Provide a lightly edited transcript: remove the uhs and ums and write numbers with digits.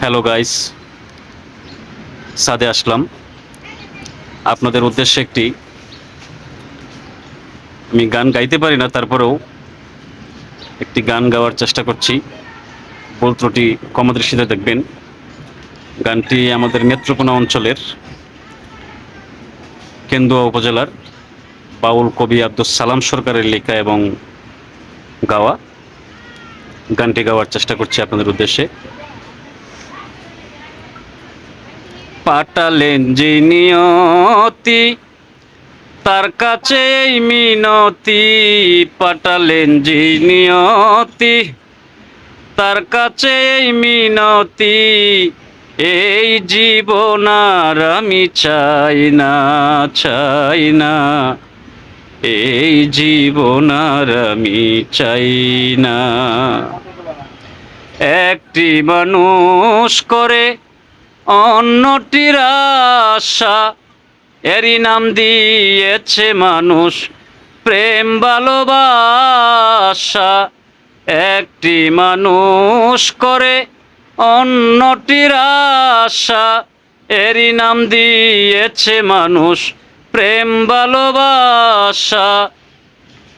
Hello guys, সাদে আসলাম আপনাদের উদ্দেশ্যে আমি গান গাইতে পারি না, তারপরেও একটি গান গাওয়ার চেষ্টা করছি। ভুল ত্রুটি ক্ষমা দৃষ্টিতে দেখবেন। গানটি আমাদের নেত্রকোনা অঞ্চলের কেন্দুয়া উপজেলার বাউল কবি আব্দুস সালাম সরকারের লেখা এবং গাওয়া। গানটি গাওয়ার চেষ্টা করছি আপনাদের উদ্দেশ্যে। পাঠালেন যে নিয়তি, তার কাছে এই মিনতি। পাঠালেন যে নিয়তি, তার কাছে এই মিনতি। এই জীবন আর আমি চাই না, চাই না। এই জীবন আর আমি চাই না। একটি মানুষ করে অন্যটির আশা, এরই নাম দিয়েছে মানুষ প্রেম ভালোবাসা। একটি মানুষ করে অন্যটির আশা, এরই নাম দিয়েছে মানুষ প্রেম ভালোবাসা।